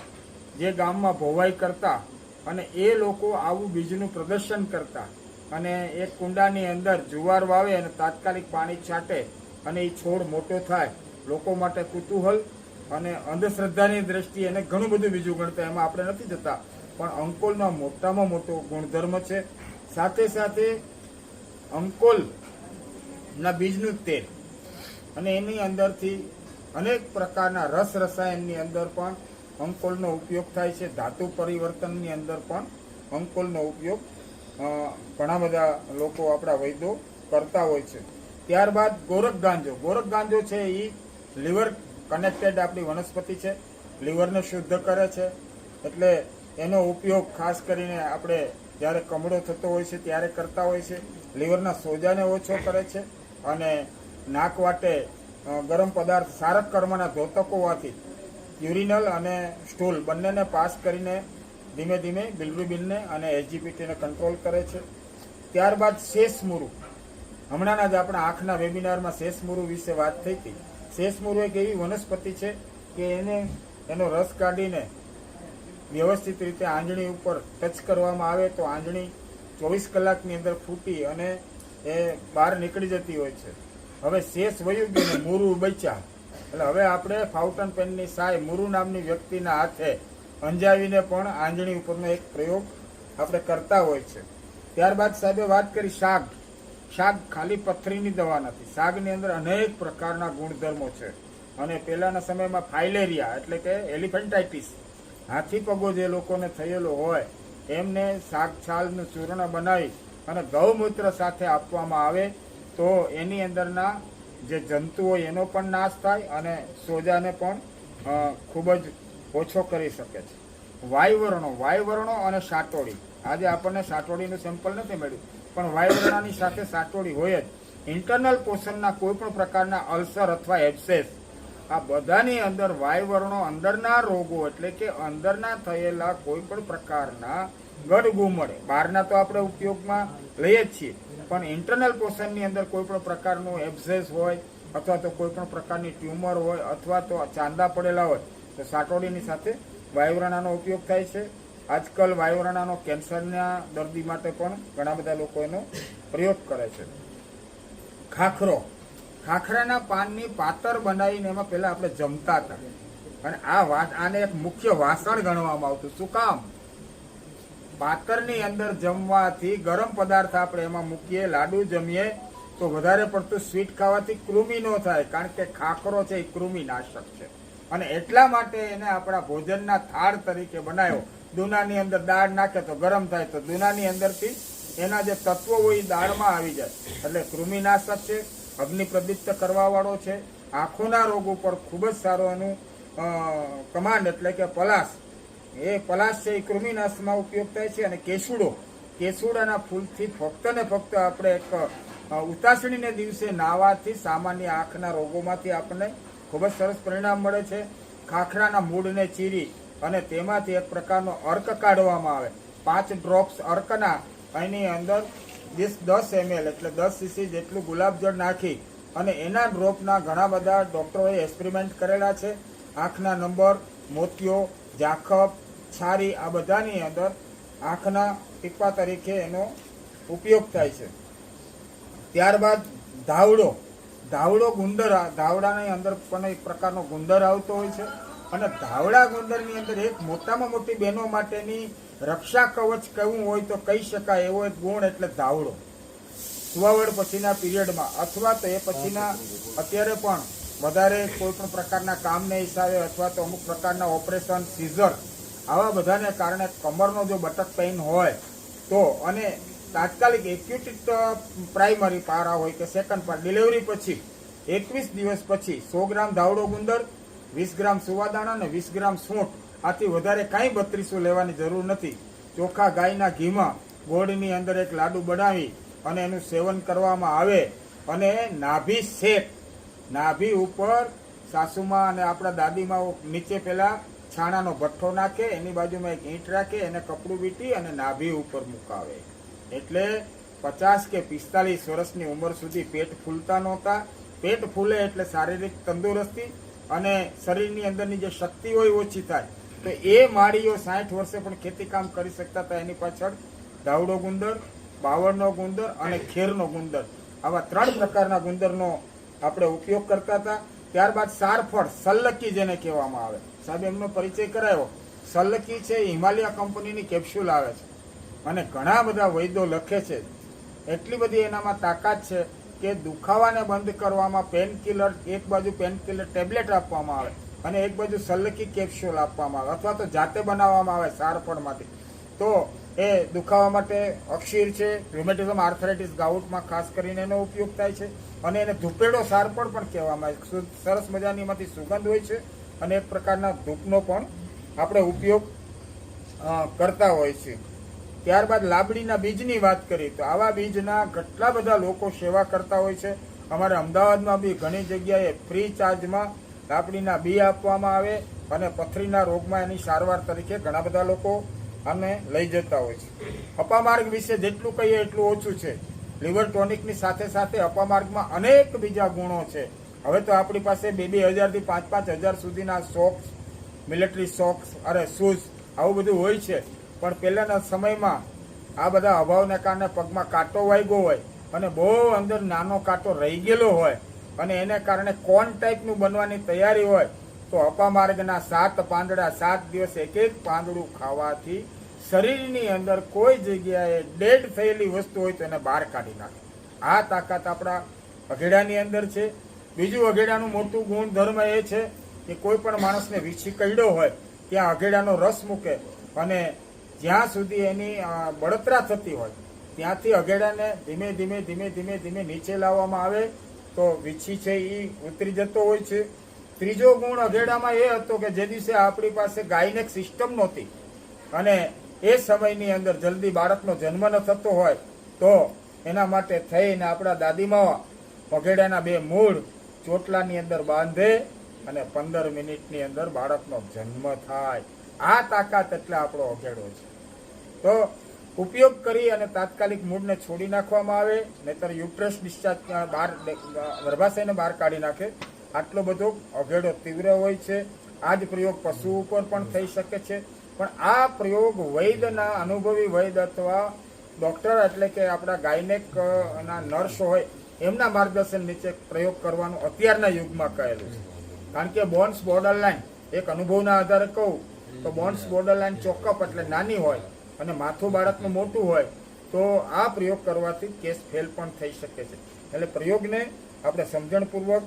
જે ગામમાં ભોવાઈ કરતા અને એ લોકો આવું બીજનું પ્રદર્શન કરતા અને એક કુંડાની અંદર જુવાર વાવે અને તાત્કાલિક પાણી છાંટે અને એ છોડ મોટો થાય. લોકો માટે કુતૂહલ અને અંધશ્રદ્ધાની દ્રષ્ટિએ એને ઘણું બધું બીજું ગણતા, એમાં આપણે નથી જતા, પણ અંકોલનો મોટામાં મોટો ગુણધર્મ છે. સાથે સાથે અંકોલના બીજનું તેલ અને એની અંદરથી અનેક પ્રકારના રસાયણની અંદર પણ અંકોલનો ઉપયોગ થાય છે. ધાતુ પરિવર્તનની અંદર પણ અંકોલનો ઉપયોગ ઘણા બધા લોકો આપણા વૈદ્યો કરતા હોય છે. ત્યારબાદ ગોરખ ગાંજો છે એ લીવર કનેક્ટેડ આપણી વનસ્પતિ છે, લીવરને શુદ્ધ કરે છે. એટલે એનો ઉપયોગ ખાસ કરીને આપણે જ્યારે કમળો થતો હોય છે ત્યારે કરતા હોય છે. લીવરના સોજાને ઓછો કરે છે અને નાક વાટે ગરમ પદાર્થ સારક કર્મના ધોતકો હોવાથી યુરિનલ અને સ્ટૂલ બંનેને પાસ કરીને ધીમે ધીમે બિલિરુબિનને અને એસજીપીટીને કંટ્રોલ કરે છે. ત્યારબાદ શેષમુરુ, હમણાંના જ આપણા આંખના વેબિનારમાં શેષમુરુ વિશે વાત થઈ હતી. શેષમુરુ એક એવી વનસ્પતિ છે કે એનો રસ કાઢીને વ્યવસ્થિત રીતે આંજણી ઉપર ટચ કરવામાં આવે તો આંજણી 24 કલાકની અંદર ફૂટી અને એ બહાર નીકળી જતી હોય છે. હવે શેષ વયું ગયું ને મુરુ બચ્યા, એટલે હવે આપણે ફાઉન્ટન પેનની સાય મુરુ નામની વ્યક્તિના હાથે અંજાવીને પણ આંજણી ઉપરનો એક પ્રયોગ આપણે કરતા હોય છે. ત્યારબાદ સાહેબે વાત કરી શાક ખાલી પથરીની દવા નથી. શાકની અંદર અનેક પ્રકારના ગુણધર્મો છે અને પહેલાના સમયમાં ફાઇલેરિયા એટલે કે એલિફન્ટાઇટિસ, હાથી પગો જે લોકોને થયેલો હોય એમને શાક છાલનું ચૂર્ણ બનાવી અને ગૌમૂત્ર સાથે આપવામાં આવે તો એની અંદરના જે જંતુ હોય એનો પણ નાશ થાય અને સોજાને પણ ખૂબ જ ઓછો કરી શકે છે. વાયુવર્ણો અને સાટોડી, આજે આપણને સાટોડીનું સેમ્પલ નથી મળ્યું પણ વાયુવર્ણાની સાથે સાટોડી હોય જ. ઇન્ટરનલ પોષણના કોઈ પણ પ્રકારના અલ્સર અથવા એબ્સેસ, આ બધાની અંદર વાયુવર્ણો અંદરના રોગો એટલે કે અંદરના થયેલા કોઈ પણ પ્રકારના ગડગુમડે, બહારના તો આપણે ઉપયોગમાં લઈએ જ છીએ પણ ઇન્ટરનલ પોષણની અંદર કોઈ પણ પ્રકારનું એબ્સેસ હોય અથવા તો કોઈ પણ પ્રકારની ટ્યુમર હોય અથવા તો ચાંદા પડેલા હોય તો સાટોડીની સાથે વાયુવર્ણાનો ઉપયોગ થાય છે. આજકાલ વાયુવર્ણાનો કેન્સરના દર્દી માટે પણ ઘણા બધા લોકો એનો પ્રયોગ કરે છે. ખાખરાના પાનની પાતર બનાવીને એમાં પહેલા આપણે જમતા હતા અને આને એક મુખ્ય વાસણ ગણવામાં આવતું. શું કામ? પાતરની અંદર જમવાથી ગરમ પદાર્થ આપણે એમાં મૂકીએ, લાડુ જમીએ તો વધારે પડતું સ્વીટ ખાવાથી કૃમિ ન થાય, કારણ કે ખાખરો છે એ કૃમિ નાશક છે અને એટલા માટે એને આપણા ભોજનના થાળ તરીકે બનાવ્યો. દૂનાની અંદર દાળ નાખે તો ગરમ થાય તો દૂનાની અંદરથી એના જે તત્વો હોય એ દાળમાં આવી જાય, એટલે કૃમિનાશક છે, અગ્નિ પ્રદીપ્ત કરવા વાળો છે. આંખોના રોગ ઉપર ખૂબ જ સારો એનું કમાન્ડ એટલે કે પલાશ છે એ કૃમિનાશમાં ઉપયોગ થાય છે. અને કેસુડાના ફૂલથી ફક્ત ને ફક્ત આપણે એક ઉતાસણીને દિવસે નાહવાથી સામાન્ય આંખના રોગોમાંથી આપણને ખૂબ જ સરસ પરિણામ મળે છે. ખાખરાના મૂળને ચીરી અને તેમાંથી એક પ્રકારનો અર્ક કાઢવામાં આવે. 5 ડ્રોપ્સ અર્કના એની અંદર 10 ml એટલે 10 cc જેટલું ગુલાબજળ નાખી અને એના ડ્રોપના ઘણા બધા ડોક્ટરોએ એક્સપેરિમેન્ટ કરેલા છે. આંખના નંબર, મોતિયો, ઝાખપ, છારી આ બધાની અંદર આંખના ટીપા તરીકે એનો ઉપયોગ થાય છે. ત્યારબાદ ધાવડો ગુંદર, ધાવડાની અંદર પણ એક પ્રકારનો ગુંદર આવતો હોય છે અને ધાવડા ગુંદરની અંદર એક મોટામાં મોટી બહેનો માટેની રક્ષા કવચ કહેવું હોય તો કહી શકાય એવો એક ગુણ એટલે ધાવડો. સુવાવડ પછીના પીરિયડમાં અથવા તો એ પછીના અત્યારે પણ વધારે કોઈ પણ પ્રકારના કામને હિસાબે અથવા તો અમુક પ્રકારના ઓપરેશન, સીઝર આવા બધાને કારણે કમરનો જો બટક પેઇન હોય તો અને તાત્કાલિક એક્યુટ પ્રાઇમરી પારા હોય કે સેકન્ડ પાર ડિલિવરી પછી 21 દિવસ પછી 100 ગ્રામ ધાવડો ગુંદર, 20 ગ્રામ સુવાદાણા અને 20 ગ્રામ સૂંઠ, આથી વધારે કાંઈ 3200 લેવાની જરૂર નથી. ચોખ્ખા ગાયના ઘીમાં ગોળની અંદર એક લાડુ બનાવી અને એનું સેવન કરવામાં આવે અને નાભી શેક, નાભી ઉપર સાસુમાં અને આપણા દાદીમાં નીચે પેલા છાણાનો ભઠ્ઠો નાખે, એની બાજુમાં એક ઈંટ રાખે, એને કપડું વીંટી અને નાભી ઉપર મુકાવે. એટલે 50 કે 45 વર્ષની ઉંમર સુધી પેટ ફૂલતા નહોતા. પેટ ફૂલે એટલે શારીરિક તંદુરસ્તી અને શરીરની અંદરની જે શક્તિ હોય ઓછી થાય. તો એ માળીઓ 60 વર્ષે પણ ખેતીકામ કરી શકતા હતા. એની પાછળ ધાવડો ગુંદર, બાવળનો ગુંદર અને ખેરનો ગુંદર, આવા 3 પ્રકારના ગુંદરનો આપણે ઉપયોગ કરતા હતા. ત્યારબાદ સારફળ, સલ્લકી જેને કહેવામાં આવે, સાહેબ એમનો પરિચય કરાયો. સલ્લકી છે હિમાલય કંપનીની કેપ્સ્યુલ આવે છે અને ઘણા બધા વૈદ્યો લખે છે. એટલી બધી એનામાં તાકાત છે કે દુખાવાને બંધ કરવામાં પેનકિલર, એક બાજુ પેનકિલર ટેબ્લેટ આપવામાં આવે અને એક બાજુ સલ્લકી કેપ્સ્યુલ આપવામાં આવે અથવા તો જાતે બનાવવામાં આવે સારફળમાંથી. તો એ દુખાવા માટે અક્ષીર છે, રુમેટિઝમ આર્થરાઇટિસ ગાઉટમાં ખાસ કરીને એનો ઉપયોગ થાય છે. અને એને ધૂપેડો સારપણ પણ કહેવામાં આવે છે. સરસ મજાની એમાંથી સુગંધ હોય છે અને એક પ્રકારના ધૂપનો પણ આપણે ઉપયોગ કરતા હોય છે. ત્યારબાદ લાબડીના બીજની વાત કરીએ તો આવા બીજના કેટલા બધા લોકો સેવા કરતા હોય છે. અમારે અમદાવાદમાં બી ઘણી જગ્યાએ ફ્રી ચાર્જમાં લાબડીના બી આપવામાં આવે અને પથરીના રોગમાં એની સારવાર તરીકે ઘણા બધા લોકો આને લઈ જતા હોય છે. અપામાર્ગ વિશે જેટલું કહીએ એટલું ઓછું છે. લીવર ટોનિકની સાથે સાથે અપામાર્ગમાં અનેક બીજા ગુણો છે. હવે તો આપણી પાસે 2,000 થી 5,000 સુધીના સોક્સ, મિલિટરી સોક્સ, શૂઝ આવું બધું હોય છે. પણ પહેલાના સમયમાં આ બધા અભાવને કારણે પગમાં કાંટો વાગ્યો હોય અને બહુ અંદર નાનો કાંટો રહી ગયેલો હોય અને એને કારણે કોન ટાઈપનું બનવાની તૈયારી હોય તો અપામાર્ગના 7 પાંદડા 7 દિવસ એક એક પાંદડું ખાવાથી શરીરની અંદર કોઈ જગ્યાએ ડેડ થયેલી વસ્તુ હોય તો એને બહાર કાઢી નાખે. આ તાકાત આપણા અઘેડાની અંદર છે. બીજું અઘેડાનું મોટું ગુણધર્મ એ છે કે કોઈ પણ માણસને વીછી કઈડો હોય ત્યાં અઘેડાનો રસ મૂકે અને જ્યાં સુધી એની બળતરા થતી હોય ત્યાંથી અઘેડાને ધીમે ધીમે ધીમે ધીમે ધીમે નીચે લાવવામાં આવે તો વીછી છે એ ઉતરી જતો હોય છે. ત્રીજો ગુણ અઘેડામાં એ હતો કે જે દિવસે આપણી પાસે ગાયનેક સિસ્ટમ નહોતી અને એ સમયની અંદર જલ્દી બાળકનો જન્મ ન થતો હોય તો એના માટે થઈને આપણા દાદીમાં અઘેડાના 2 મૂળ ચોટલાની અંદર બાંધે અને 15 મિનિટની અંદર બાળકનો જન્મ થાય. આ તાકાત એટલે આપણો અઘેડો છે. તો ઉપયોગ કરી અને તાત્કાલિક મૂળને છોડી નાખવામાં આવે, નહીતર યુટ્રસ ડિસ્ચાર્જ બહાર ગર્ભાશયને બહાર કાઢી નાખે. આટલો બધો અઘેડો તીવ્ર હોય છે. આ જ પ્રયોગ પશુ ઉપર પણ થઈ શકે છે. પણ આ પ્રયોગ વૈદ્યના અનુભવી વૈદ્ય અથવા ડોક્ટર એટલે કે આપણા ગાયનેક ના નર્સ હોય એમના માર્ગદર્શન નીચે પ્રયોગ કરવાનું અત્યારના યુગમાં કહેલું છે. કારણ કે બોન્સ બોર્ડર લાઈન એક અનુભવના આધારે કહું તો બોન્સ બોર્ડર લાઈન ચોકઅપ એટલે નાની હોય અને માથું બાળકનું મોટું હોય તો આ પ્રયોગ કરવાથી કેસ ફેલ પણ થઈ શકે છે. એટલે પ્રયોગને આપણે સમજણપૂર્વક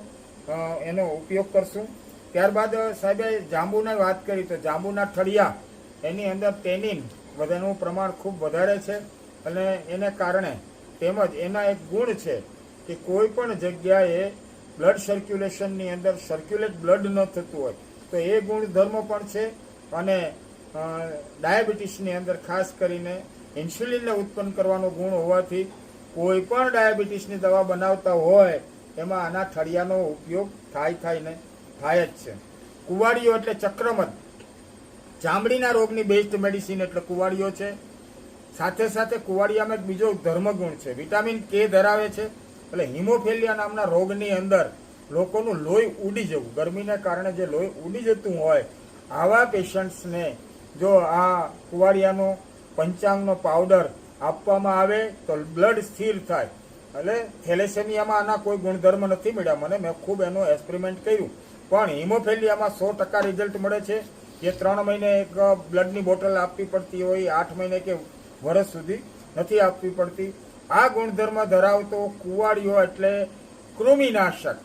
એનો ઉપયોગ કરશું. ત્યારબાદ સાહેબે જાંબુની વાત કરી તો જાંબુના ઠળિયા એની અંદર ટેનિન બધાનું પ્રમાણ ખૂબ વધારે છે અને એને કારણે તેમજ એના એક ગુણ છે કે કોઈ પણ જગ્યાએ બ્લડ સર્ક્યુલેશનની અંદર સર્ક્યુલેટ બ્લડ ન થતું હોય તો એ ગુણધર્મ પણ છે. અને ડાયાબિટીસની અંદર ખાસ કરીને ઇન્સ્યુલિનને ઉત્પન્ન કરવાનો ગુણ હોવાથી કોઈ પણ ડાયાબિટીસની દવા બનાવતા હોય એમાં આના ઠળિયાનો ઉપયોગ થાય જ છે. કુવાડીઓ એટલે ચક્રમત, ચામડીના રોગની બેસ્ટ મેડિસિન એટલે કુવાડીઓ છે. સાથે સાથે કુવાડિયામાં એક બીજો ધર્મગુણ છે, વિટામિન કે ધરાવે છે. એટલે હિમોફેલિયા નામના રોગની અંદર લોકોનું લોહી ઉડી જવું, ગરમીને કારણે જે લોહી ઉડી જતું હોય આવા પેશન્ટ્સને જો આ કુવાડિયાનો પંચાંગનો પાવડર આપવામાં આવે તો બ્લડ સ્થિર થાય. એટલે થેલેસેમિયામાં આના કોઈ ગુણધર્મ નથી મળ્યા મને, મેં ખૂબ એનું એક્સપેરિમેન્ટ કર્યું, પણ હિમોફેલિયામાં 100% રિઝલ્ટ મળે છે. જે 3 મહિને એક બ્લડની બોટલ આપવી પડતી હોય 8 મહિને કે વર્ષ સુધી નથી આપવી પડતી. આ ગુણધર્મ ધરાવતો કુવાડિયો એટલે કૃમિનાશક.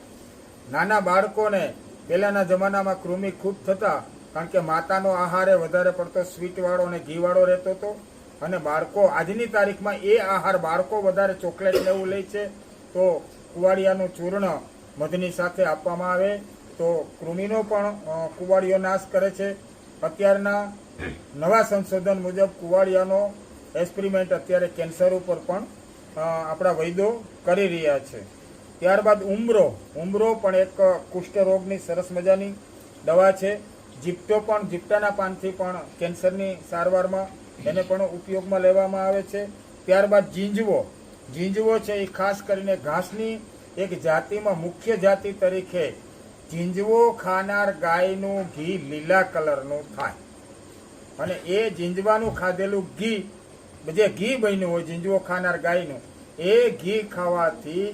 નાના બાળકોને પહેલાના જમાનામાં કૃમિ ખૂબ થતા કારણ કે માતાનો આહાર વધારે પડતો સ્વીટવાળો અને ઘીવાળો રહેતો હતો અને બાળકો આજની તારીખમાં એ આહાર બાળકો વધારે ચોકલેટ ને એવું લે છે તો કુવાડિયાનું ચૂર્ણ મધની સાથે આપવામાં આવે તો કૃમિનો પણ કુવાડિયો નાશ કરે છે. અત્યારના નવા સંશોધન મુજબ કુવાડિયાનો એક્સપેરિમેન્ટ અત્યારે કેન્સર ઉપર પણ આપણા વૈદ્યો કરી રહ્યા છે. ત્યારબાદ ઉમરો પણ એક કુષ્ઠરોગની સરસ મજાની દવા છે. જીપટાના પાનથી પણ કેન્સરની સારવારમાં એને પણ ઉપયોગમાં લેવામાં આવે છે. ત્યારબાદ ઝીંઝવો છે એ ખાસ કરીને ઘાસની એક જાતિમાં મુખ્ય જાતિ તરીકે ઝીંઝવો ખાનાર ગાયનું ઘી લીલા કલરનું થાય અને એ ઝીંઝવાનું ખાધેલું ઘી જે ઘી બન્યું હોય ઝીંઝવો ખાનાર ગાયનું એ ઘી ખાવાથી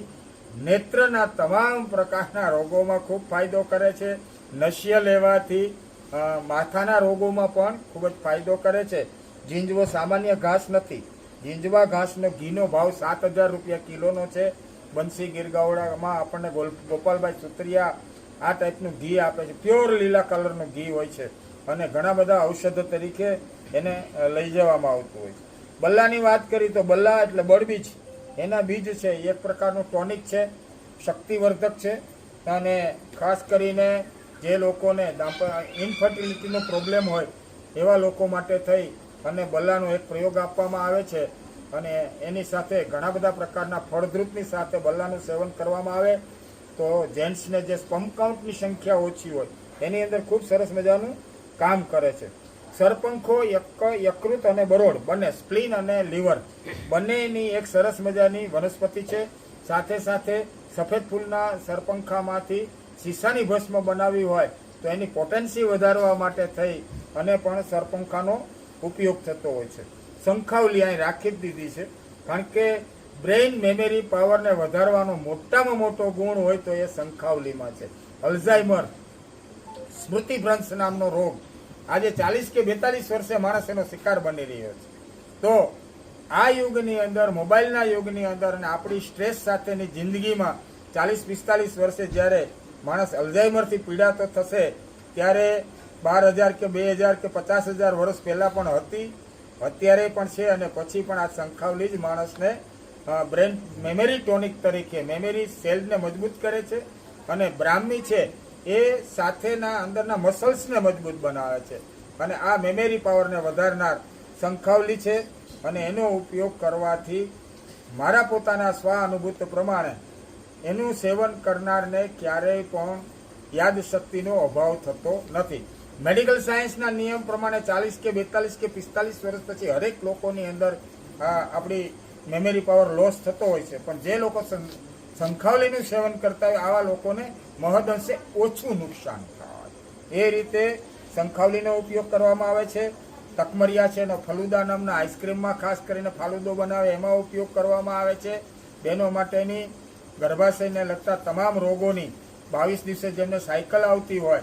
નેત્રના તમામ પ્રકારના રોગોમાં ખૂબ ફાયદો કરે છે. નશ્ય લેવાથી માથાના રોગોમાં પણ ખૂબ જ ફાયદો કરે છે. ઝીંઝવો સામાન્ય ઘાસ નથી. ઝીંઝવા ઘાસનો ઘીનો ભાવ 7,000 રૂપિયા કિલોનો છે. બંસી ગીરગાવડામાં આપણને ગોપાલભાઈ સુત્રિયા આ ટાઈપનું ઘી આપે છે. પ્યોર લીલા કલરનું ઘી હોય છે અને ઘણા બધા ઔષધ તરીકે એને લઈ જવામાં આવતું હોય છે. બલ્લાની વાત કરી તો બલ્લા એટલે બળબીજ, એના બીજ છે એ એક પ્રકારનું ટોનિક છે, શક્તિવર્ધક છે. અને ખાસ કરીને જે લોકોને ઇન્ફર્ટિલિટીનો પ્રોબ્લેમ હોય એવા લોકો માટે થઈ અને બલ્લાનો એક પ્રયોગ આપવામાં આવે છે. અને એની સાથે ઘણા બધા પ્રકારના ફળદ્રુપની સાથે બલ્લાનું સેવન કરવામાં આવે તો જેન્ટ્સને જે સ્પર્મ કાઉન્ટની સંખ્યા ઓછી હોય એની અંદર ખૂબ સરસ મજાનું કામ કરે છે. સરપંખો, યકૃત અને બરોડ બંને, સ્પ્લીન અને લીવર બંનેની એક સરસ મજાની વનસ્પતિ છે. સાથે સાથે સફેદ ફૂલના સરપંખામાંથી શીશાની ભસ્મ બનાવી હોય તો એની પોટેન્સી વધારવા માટે થઈ અને પણ સરપંખાનો ઉપયોગ થતો હોય છે. શંખાવલી અહીં રાખી જ દીધી છે કારણ કે બ્રેઇન મેમરી પાવરને વધારવાનો મોટામાં મોટો ગુણ હોય તો એ શંખાવલીમાં છે. અલ્ઝાઇમર, સ્મૃતિભ્રંશ નામનો રોગ આજે 40 કે 42 વર્ષે માણસ એનો શિકાર બની રહ્યો છે. તો આ યુગની અંદર, મોબાઈલના યુગની અંદર અને આપણી સ્ટ્રેસ સાથેની જિંદગીમાં 40-45 વર્ષે જ્યારે માણસ અલ્ઝાઇમરથી પીડાતો થશે ત્યારે 12,000 કે 2,000 કે 50,000 વર્ષ પહેલાં પણ હતી, અત્યારે પણ છે અને પછી પણ આ શંખાવલી જ માણસને બ્રેન મેમરી ટોનિક તરીકે મેમરી સેલને મજબૂત કરે છે. અને બ્રાહ્મી છે એ સાથેના અંદરના મસલ્સને મજબૂત બનાવે છે. અને આ મેમરી પાવરને વધારનાર શંખાવલી છે. અને એનો ઉપયોગ કરવાથી મારા પોતાના સ્વ અનુભૂત પ્રમાણે એનું સેવન કરનારને ક્યારેય પણ યાદશક્તિનો અભાવ થતો નથી. મેડિકલ સાયન્સના નિયમ પ્રમાણે 40 કે 42 કે 45 વર્ષ પછી હરેક લોકોની અંદર આપણી મેમરી પાવર લોસ થતો હોય છે. પણ જે લોકો શંખાવલીનું સેવન કરતા હોય આવા લોકોને મહદઅંશે ઓછું નુકસાન થાય. એ રીતે શંખાવલીનો ઉપયોગ કરવામાં આવે છે. તકમરિયા છે એનો ફલુદા નામના આઈસ્ક્રીમમાં ખાસ કરીને ફાલુદો બનાવે એમાં ઉપયોગ કરવામાં આવે છે. બહેનો માટેની ગર્ભાશયને લગતા તમામ રોગોની 22 દિવસે જેમને સાયકલ આવતી હોય,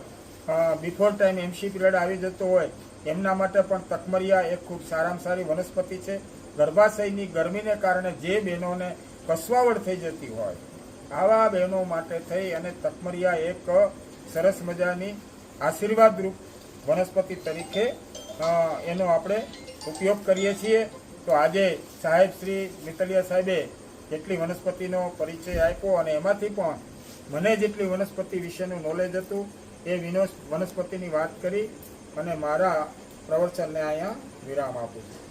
બિફોર ટાઈમ એમસી પીરિયડ આવી જતો હોય એમના માટે પણ તકમરિયા એક ખૂબ સારામાં સારી વનસ્પતિ છે. ગર્ભાશયની ગરમીને કારણે જે બહેનોને કસવાવડ થઈ જતી હોય આવા બહેનો માટે થઈ અને તકમરિયા એક સરસ મજાની આશીર્વાદરૂપ વનસ્પતિ તરીકે એનો આપણે ઉપયોગ કરીએ છીએ. તો આજે સાહેબ શ્રી મિતલિયા સાહેબે જેટલી વનસ્પતિનો પરિચય આપ્યો અને એમાંથી પણ મને જેટલી વનસ્પતિ વિશેનું નોલેજ હતું એ વનસ્પતિની વાત કરી અને મારા પ્રવચનને અહીંયા વિરામ આપું છું.